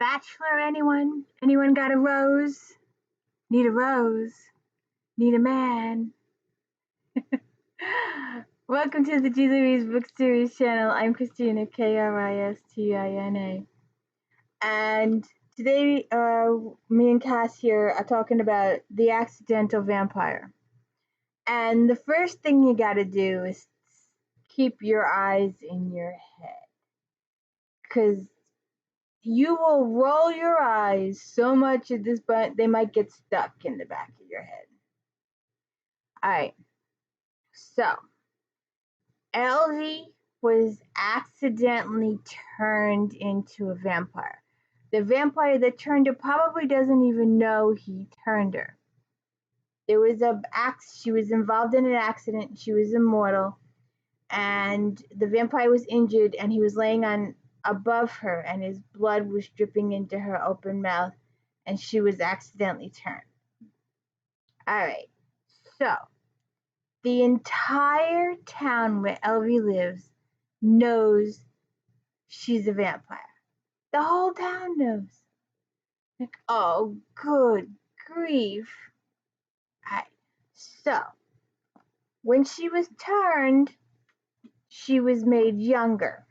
Bachelor, anyone? Anyone got a rose? Need a rose? Need a man? Welcome to the Julie Reads Book Series channel. I'm Kristina, Kristina. And today, me and Cass here are talking about The Accidental Vampire. And the first thing you gotta do is keep your eyes in your head. Because you will roll your eyes so much at this point, they might get stuck in the back of your head. Alright, so Elvi was accidentally turned into a vampire. The vampire that turned her probably doesn't even know he turned her. She was involved in an accident, she was immortal, and the vampire was injured and he was laying on above her and his blood was dripping into her open mouth and she was accidentally turned. Alright, so the entire town where Elvi lives knows she's a vampire. The whole town knows. Like, oh, good grief. Alright, so when she was turned, she was made younger.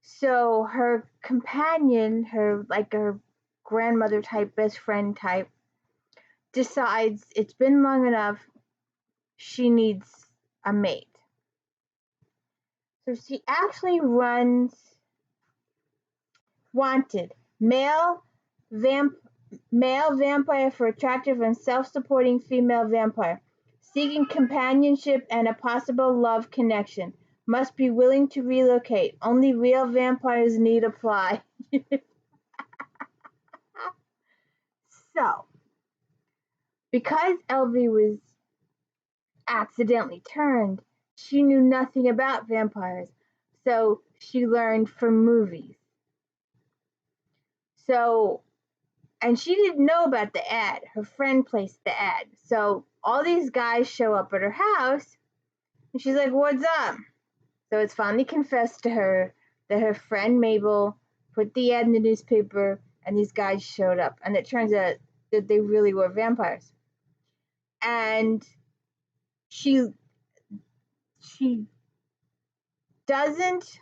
So her companion, her grandmother type, best friend type, decides it's been long enough, she needs a mate. So she actually runs wanted male vampire for attractive and self-supporting female vampire, seeking companionship and a possible love connection. Must be willing to relocate. Only real vampires need apply. So, because Elvi was accidentally turned, she knew nothing about vampires. So she learned from movies. So, and she didn't know about the ad. Her friend placed the ad. So all these guys show up at her house, and she's like, "What's up?" So it's finally confessed to her that her friend Mabel put the ad in the newspaper and these guys showed up. And it turns out that they really were vampires. And she doesn't,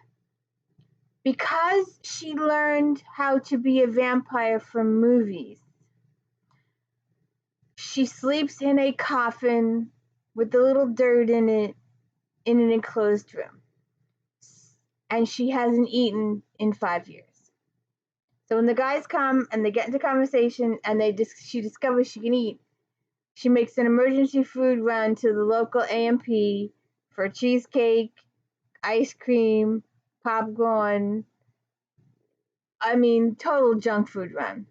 because she learned how to be a vampire from movies, she sleeps in a coffin with a little dirt in it in an enclosed room. And she hasn't eaten in 5 years. So when the guys come and they get into conversation and she discovers she can eat, she makes an emergency food run to the local A&P for cheesecake, ice cream, popcorn. I mean, total junk food run.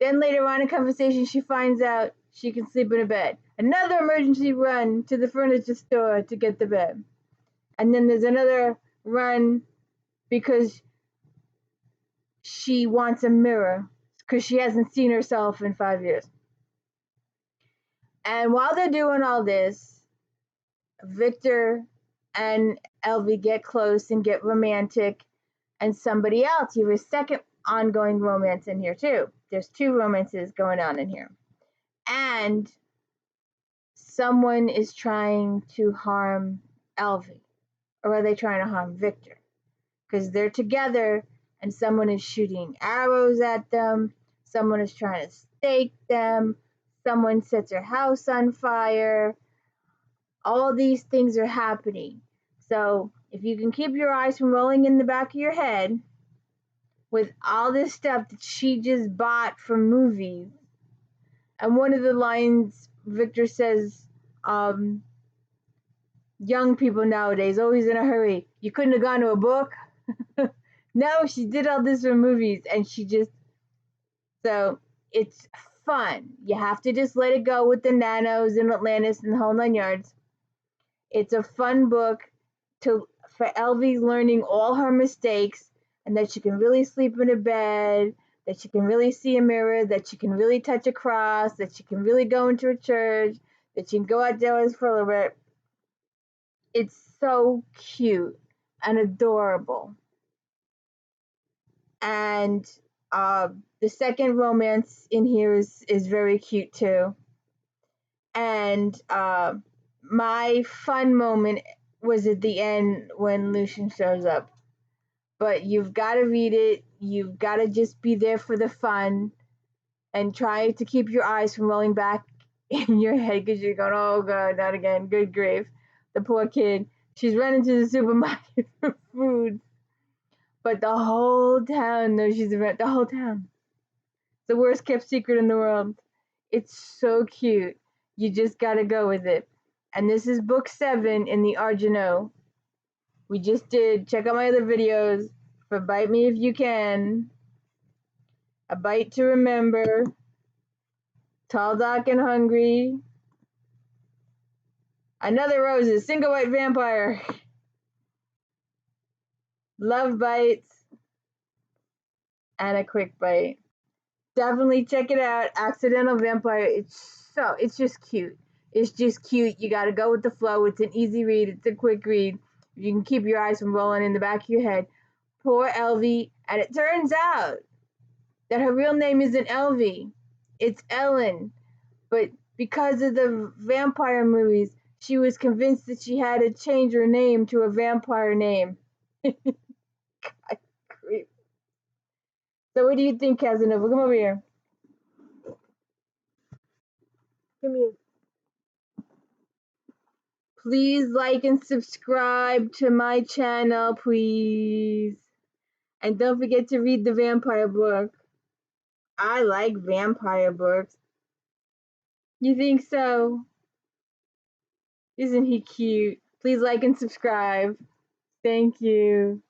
Then later on in conversation, she finds out she can sleep in a bed. Another emergency run to the furniture store to get the bed. And then there's another run because she wants a mirror because she hasn't seen herself in 5 years. And while they're doing all this, Victor and Elvi get close and get romantic, and somebody else, you have a second ongoing romance in here too. There's 2 romances going on in here. And someone is trying to harm Elvi. Or are they trying to harm Victor? Because they're together and someone is shooting arrows at them. Someone is trying to stake them. Someone sets her house on fire. All these things are happening. So if you can keep your eyes from rolling in the back of your head with all this stuff that she just bought from movies. And one of the lines Victor says, young people nowadays, always in a hurry. You couldn't have gone to a book? No, she did all this for movies, and so it's fun. You have to just let it go with the nanos and Atlantis and the whole 9 yards. It's a fun book for Elvi learning all her mistakes, and that she can really sleep in a bed, that she can really see a mirror, that she can really touch a cross, that she can really go into a church, that she can go outdoors for a little bit. It's so cute and adorable. And the second romance in here is very cute too. And my fun moment was at the end when Lucian shows up. But you've got to read it. You've got to just be there for the fun and try to keep your eyes from rolling back in your head because you're going, oh God, not again. Good grief. The poor kid. She's running to the supermarket for food. But the whole town knows she's around. The whole town. The worst kept secret in the world. It's so cute. You just got to go with it. And this is book 7 in the Argeneau. We just did. Check out my other videos for Bite Me If You Can. A Bite to Remember. Tall, Dark, and Hungry. Another Roses. Single White Vampire. Love Bites. And A Quick Bite. Definitely check it out. Accidental Vampire. It's just cute. It's just cute. You gotta go with the flow. It's an easy read. It's a quick read. You can keep your eyes from rolling in the back of your head. Poor Elvi. And it turns out that her real name isn't Elvi. It's Ellen. But because of the vampire movies, she was convinced that she had to change her name to a vampire name. God, creep. So what do you think, Casanova? Come over here. Come here. Please like and subscribe to my channel, please. And don't forget to read the vampire book. I like vampire books. You think so? Isn't he cute? Please like and subscribe. Thank you.